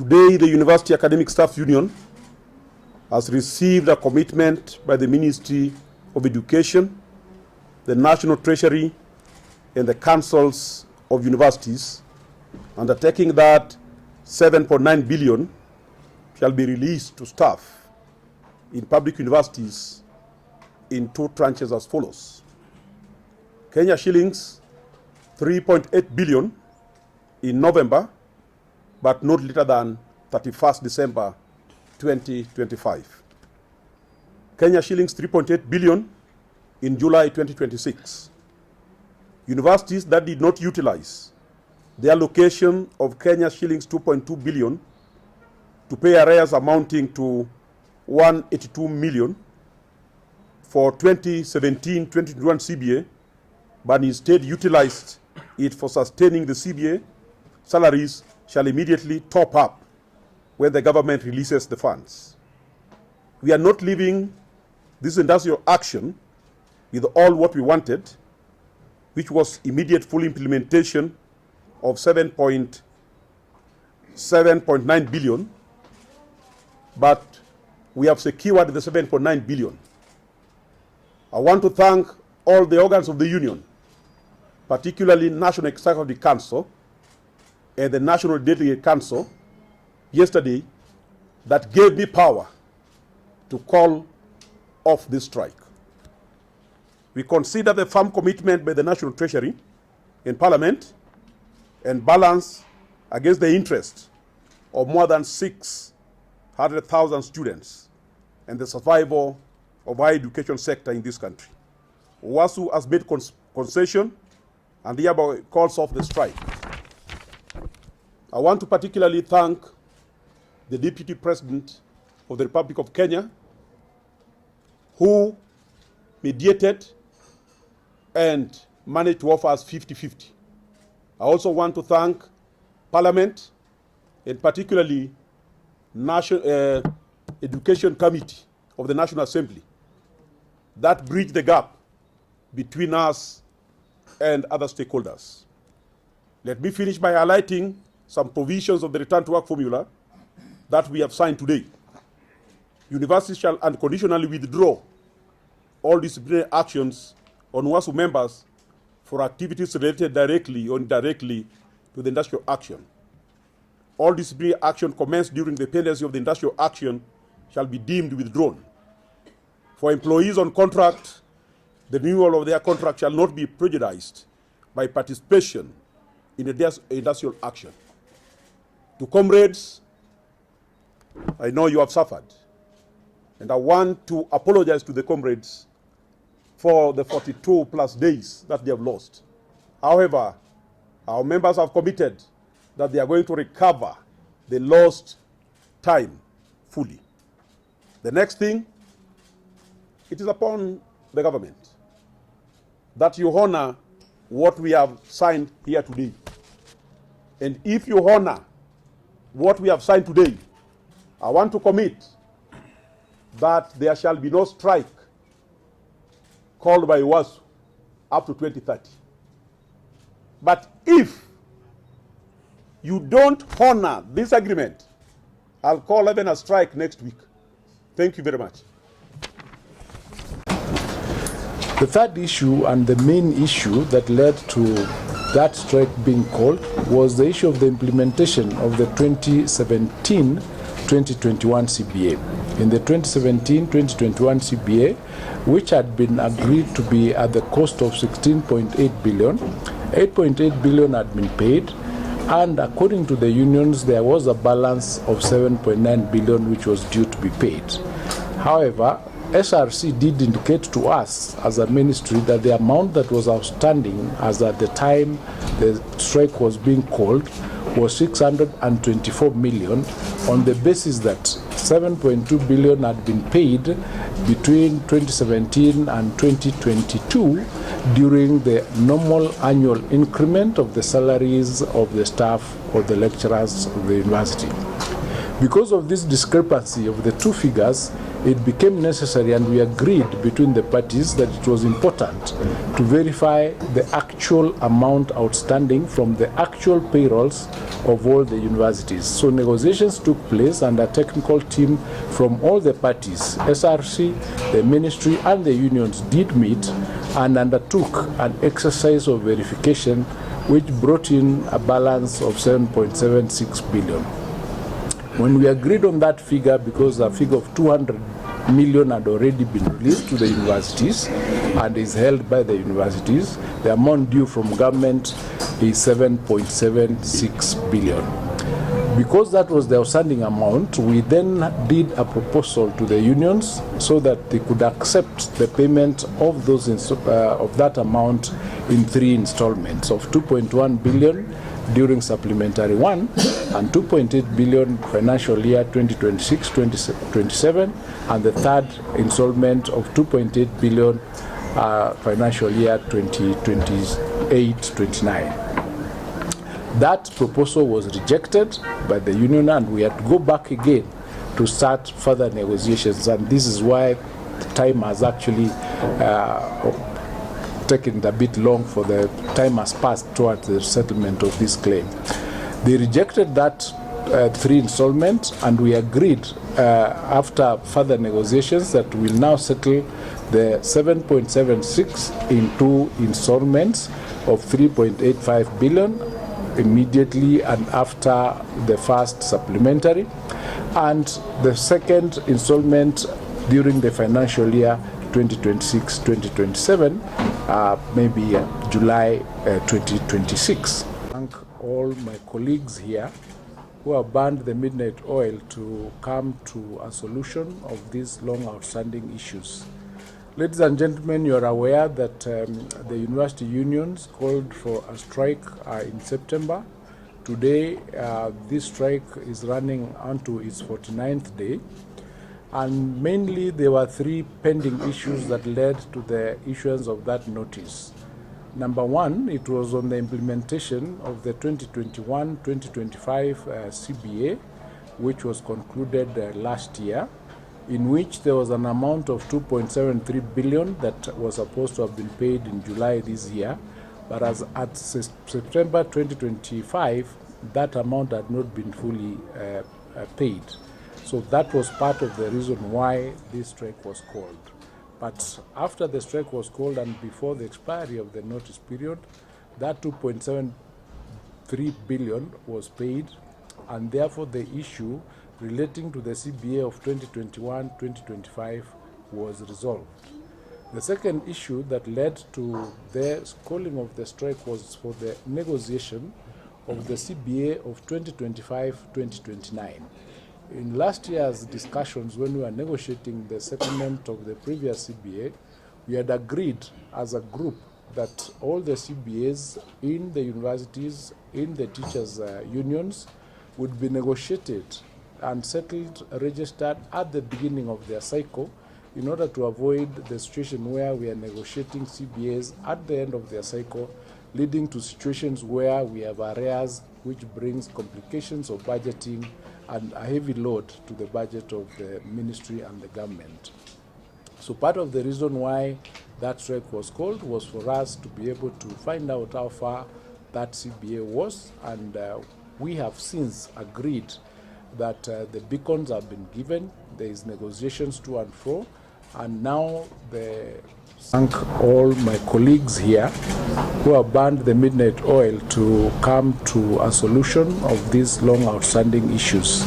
Today, the University Academic Staff Union has received a commitment by the Ministry of Education, the National Treasury, and the councils of universities, undertaking that 7.9 billion shall be released to staff in public universities in two tranches as follows. Kenya shillings 3.8 billion in November, but not later than 31st December 2025. Kenya shillings 3.8 billion in July 2026. Universities that did not utilize the allocation of Kenya shillings 2.2 billion to pay arrears amounting to 182 million for 2017-2021 CBA, but instead utilized it for sustaining the CBA salaries, shall immediately top up when the government releases the funds. We are not leaving this industrial action with all what we wanted, which was immediate full implementation of 7.9 billion, but we have secured the 7.9 billion. I want to thank all the organs of the union, particularly National Executive Council and the National Delegate Council yesterday, that gave me power to call off this strike. We consider the firm commitment by the National Treasury in Parliament and balance against the interest of more than 600,000 students and the survival of higher education sector in this country. WASU has made concession and hereby calls off the strike. I want to particularly thank the Deputy President of the Republic of Kenya, who mediated and managed to offer us 50-50. I also want to thank Parliament and particularly National Education Committee of the National Assembly that bridged the gap between us and other stakeholders. Let me finish by highlighting some provisions of the return to work formula that we have signed today. Universities shall unconditionally withdraw all disciplinary actions on WASU members for activities related directly or indirectly to the industrial action. All disciplinary action commenced during the pendency of the industrial action shall be deemed withdrawn. For employees on contract, the renewal of their contract shall not be prejudiced by participation in the industrial action. To comrades, I know you have suffered, and I want to apologize to the comrades for the 42 plus days that they have lost. However, our members have committed that they are going to recover the lost time fully. The next thing, it is upon the government that you honor what we have signed here today. And if you honor what we have signed today, I want to commit that there shall be no strike called by WASU up to 2030. But if you don't honor this agreement, I'll call even a strike next week. Thank you very much. The third issue and the main issue that led to that strike being called was the issue of the implementation of the 2017-2021 CBA. In the 2017-2021 CBA, which had been agreed to be at the cost of 16.8 billion, 8.8 billion had been paid, and according to the unions, there was a balance of 7.9 billion which was due to be paid. However, SRC did indicate to us as a ministry that the amount that was outstanding as at the time the strike was being called was 624 million, on the basis that 7.2 billion had been paid between 2017 and 2022 during the normal annual increment of the salaries of the staff or the lecturers of the university. Because of this discrepancy of the two figures, it became necessary, and we agreed between the parties that it was important to verify the actual amount outstanding from the actual payrolls of all the universities. So negotiations took place, and a technical team from all the parties, SRC, the ministry, and the unions did meet and undertook an exercise of verification which brought in a balance of 7.76 billion. When we agreed on that figure, because a figure of 200 million had already been released to the universities and is held by the universities, the amount due from government is 7.76 billion. Because that was the outstanding amount, we then did a proposal to the unions so that they could accept the payment of those of that amount in 3 installments of 2.1 billion during supplementary 1 and 2.8 billion financial year 2026-2027, and the third installment of 2.8 billion financial year 2028-29. That proposal was rejected by the union, and we had to go back again to start further negotiations, and this is why time has actually taken a bit long, for the time has passed towards the settlement of this claim. They rejected that 3 installments, and we agreed after further negotiations that we'll now settle the 7.76 in 2 installments of 3.85 billion immediately and after the first supplementary, and the second installment during the financial year 2026-2027, maybe July 2026. Thank all my colleagues here who have burned the midnight oil to come to a solution of these long outstanding issues. Ladies and gentlemen, you are aware that the university unions called for a strike in September. Today, this strike is running onto its 49th day. And mainly there were 3 pending issues that led to the issuance of that notice. Number 1, it was on the implementation of the 2021-2025 CBA, which was concluded last year, in which there was an amount of 2.73 billion that was supposed to have been paid in July this year, but as at September 2025, that amount had not been fully paid. So that was part of the reason why this strike was called. But after the strike was called and before the expiry of the notice period, that 2.73 billion was paid, and therefore the issue relating to the CBA of 2021-2025 was resolved. The second issue that led to the calling of the strike was for the negotiation of the CBA of 2025-2029. In last year's discussions, when we were negotiating the settlement of the previous CBA, we had agreed as a group that all the CBAs in the universities, in the teachers' unions, would be negotiated and settled, registered at the beginning of their cycle, in order to avoid the situation where we are negotiating CBAs at the end of their cycle, leading to situations where we have arrears, which brings complications of budgeting and a heavy load to the budget of the ministry and the government. So part of the reason why that strike was called was for us to be able to find out how far that CBA was, and we have since agreed that the beacons have been given. There is negotiations to and fro, and now thank all my colleagues here who have burned the midnight oil to come to a solution of these long outstanding issues.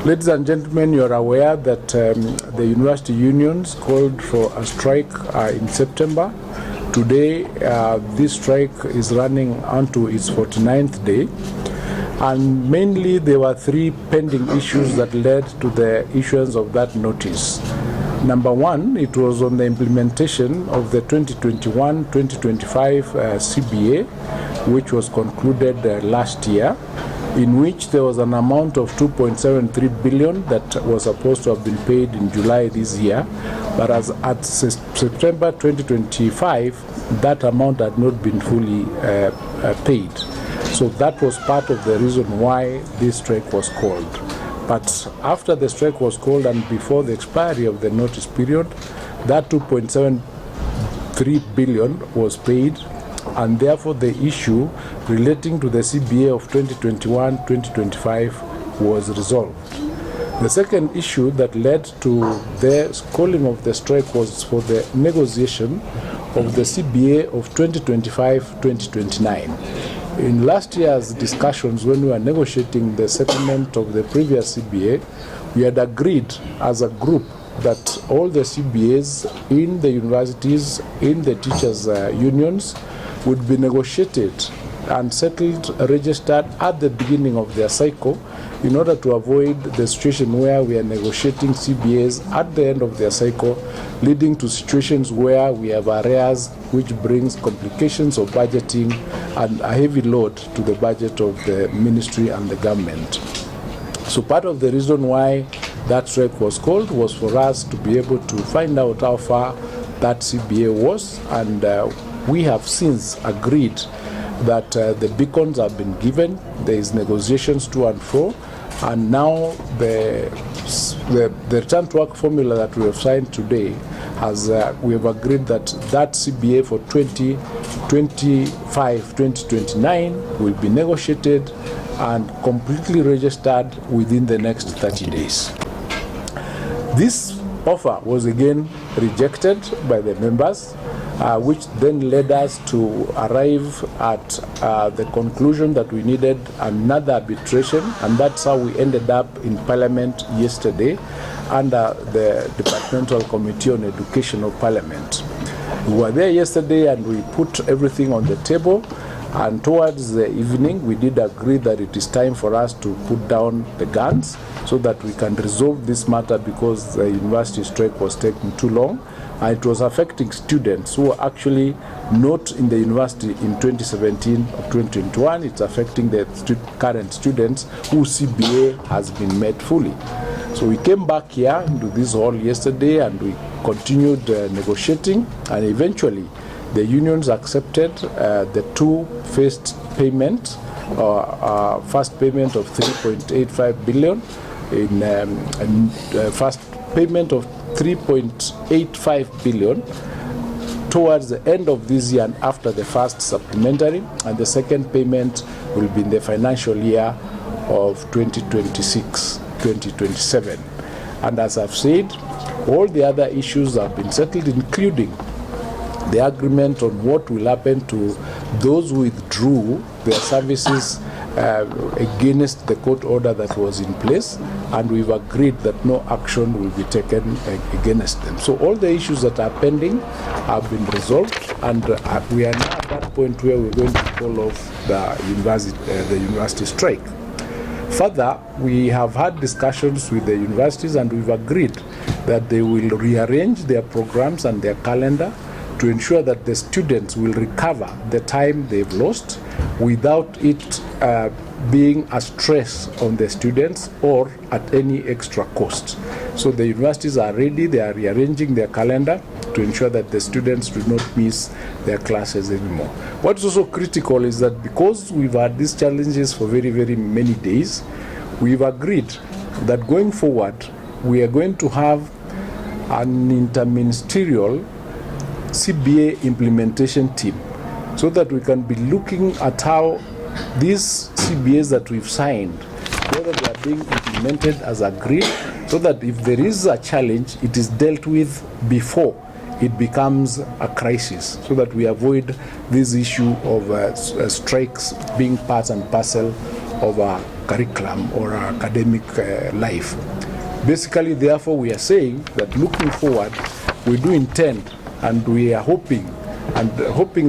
Ladies and gentlemen, you are aware that the university unions called for a strike in September. Today, this strike is running onto its 49th day. And mainly there were 3 pending issues that led to the issuance of that notice. Number 1, it was on the implementation of the 2021-2025 CBA, which was concluded last year, in which there was an amount of 2.73 billion that was supposed to have been paid in July this year, but as at September 2025, that amount had not been fully paid. So that was part of the reason why this strike was called. But after the strike was called and before the expiry of the notice period, that 2.73 billion was paid, and therefore the issue relating to the CBA of 2021-2025 was resolved. The second issue that led to the calling of the strike was for the negotiation of the CBA of 2025-2029. In last year's discussions, when we were negotiating the settlement of the previous CBA, we had agreed as a group that all the CBAs in the universities, in the teachers' unions, would be negotiated and settled, registered at the beginning of their cycle, in order to avoid the situation where we are negotiating CBAs at the end of their cycle, leading to situations where we have arrears, which brings complications of budgeting and a heavy load to the budget of the ministry and the government. So part of the reason why that strike was called was for us to be able to find out how far that CBA was, and we have since agreed that the beacons have been given. There is negotiations to and fro, and now the return to work formula that we have signed today has we have agreed that that CBA for 2025-2029 will be negotiated and completely registered within the next 30 days. This offer was again rejected by the members, which then led us to arrive at the conclusion that we needed another arbitration, and that's how we ended up in Parliament yesterday under the Departmental Committee on Education of Parliament. We were there yesterday and we put everything on the table, and towards the evening we did agree that it is time for us to put down the guns so that we can resolve this matter, because the university strike was taking too long. It was affecting students who were actually not in the university in 2017 or 2021. It's affecting the current students whose CBA has been met fully. So we came back here into this hall yesterday and we continued negotiating, and eventually the unions accepted the two-phased payment, first payment of 3.85 billion and first payment of 3.85 billion towards the end of this year and after the first supplementary, and the second payment will be in the financial year of 2026-2027. And as I've said, all the other issues have been settled, including the agreement on what will happen to those who withdrew their services against the court order that was in place, and we've agreed that no action will be taken against them. So all the issues that are pending have been resolved, and we are now at that point where we're going to call off the university strike. Further, we have had discussions with the universities, and we've agreed that they will rearrange their programs and their calendar to ensure that the students will recover the time they've lost without it being a stress on the students or at any extra cost. So the universities are ready, they are rearranging their calendar to ensure that the students do not miss their classes anymore. What's also critical is that because we've had these challenges for very, very many days, we've agreed that going forward, we are going to have an interministerial CBA implementation team, so that we can be looking at how these CBAs that we've signed, whether they are being implemented as agreed, so that if there is a challenge, it is dealt with before it becomes a crisis, so that we avoid this issue of strikes being part and parcel of our curriculum or our academic life. Basically, therefore, we are saying that looking forward, we do intend, and we are hoping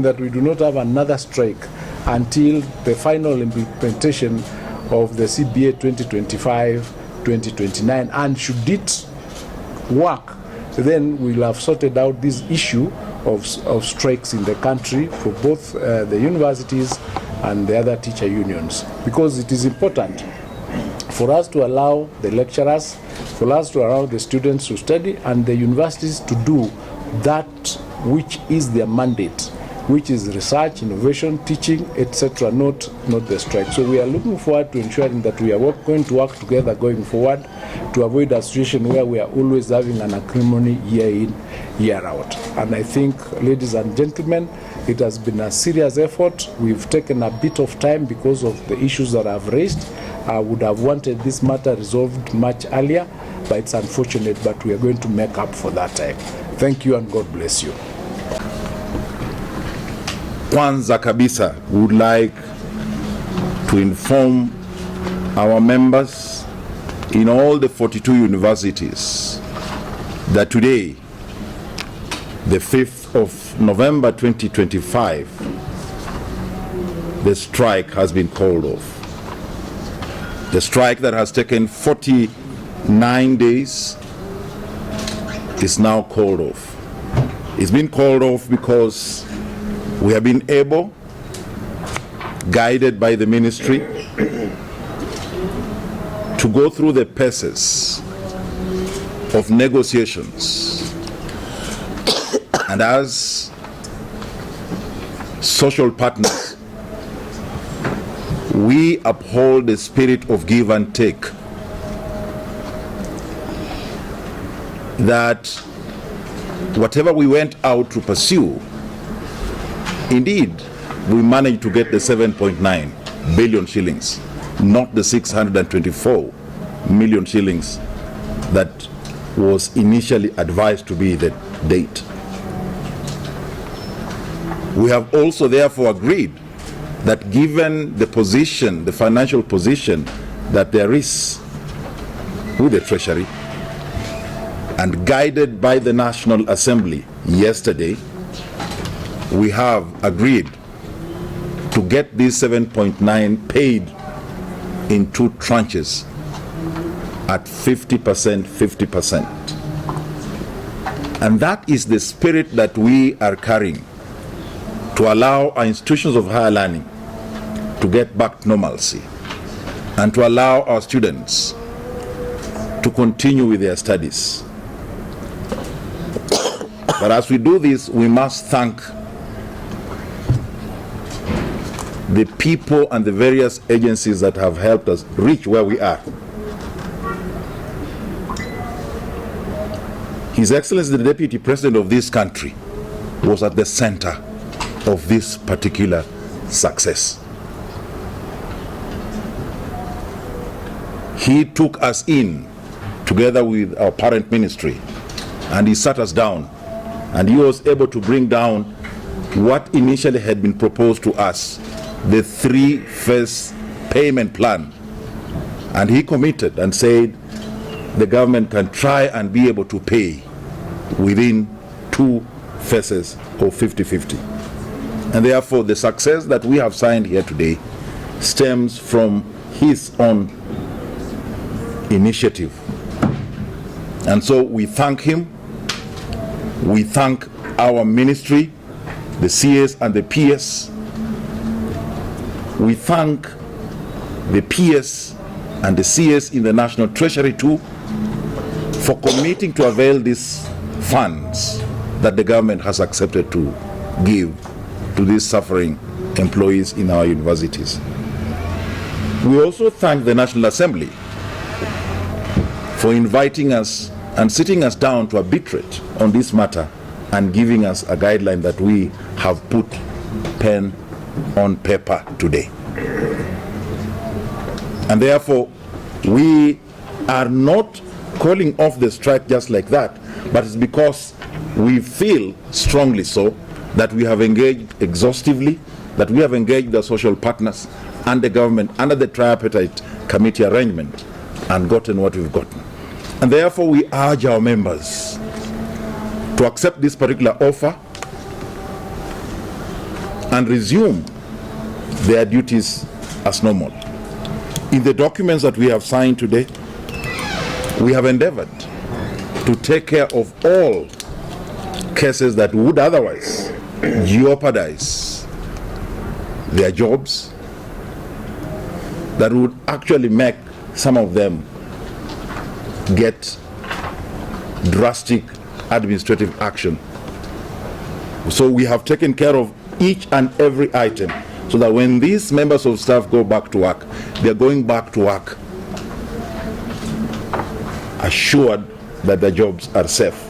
that we do not have another strike until the final implementation of the CBA 2025-2029. And should it work, then we'll have sorted out this issue of strikes in the country for both the universities and the other teacher unions, because it is important for us to allow the lecturers, for us to allow the students to study, and the universities to do that which is their mandate, which is research, innovation, teaching, etc., not the strike. So we are looking forward to ensuring that we are going to work together going forward to avoid a situation where we are always having an acrimony year in, year out. And I think, ladies and gentlemen, it has been a serious effort. We've taken a bit of time because of the issues that I've raised. I would have wanted this matter resolved much earlier, but it's unfortunate, but we are going to make up for that time. Thank you and God bless you. Kwanza kabisa, we would like to inform our members in all the 42 universities that today, the 5th of November 2025, the strike has been called off. The strike that has taken 49 days is now called off. It's been called off because we have been able, guided by the ministry, to go through the paces of negotiations. And as social partners, we uphold the spirit of give and take, that whatever we went out to pursue, indeed, we managed to get the 7.9 billion shillings, not the 624 million shillings that was initially advised to be the date. We have also therefore agreed that given the position, the financial position that there is with the Treasury, and guided by the National Assembly yesterday, we have agreed to get these 7.9 paid in 2 tranches at 50%, 50%. And that is the spirit that we are carrying to allow our institutions of higher learning to get back to normalcy and to allow our students to continue with their studies. But as we do this, we must thank the people and the various agencies that have helped us reach where we are. His Excellency, the Deputy President of this country, was at the center of this particular success. He took us in together with our parent ministry, and he sat us down, and he was able to bring down what initially had been proposed to us, the 3-phase payment plan. And he committed and said the government can try and be able to pay within 2 phases of 50-50. And therefore the success that we have signed here today stems from his own initiative. And so we thank him. We thank our ministry, the CS and the PS. We thank the PS and the CS in the National Treasury too for committing to avail these funds that the government has accepted to give to these suffering employees in our universities. We also thank the National Assembly for inviting us and sitting us down to arbitrate on this matter and giving us a guideline that we have put pen on paper today. And therefore, we are not calling off the strike just like that, but it's because we feel strongly so that we have engaged exhaustively, that we have engaged the social partners and the government under the tripartite committee arrangement and gotten what we've gotten. And therefore we urge our members to accept this particular offer and resume their duties as normal. In the documents that we have signed today, we have endeavored to take care of all cases that would otherwise jeopardize their jobs, that would actually make some of them get drastic administrative action. So we have taken care of each and every item, so that when these members of staff go back to work, they're going back to work assured that their jobs are safe.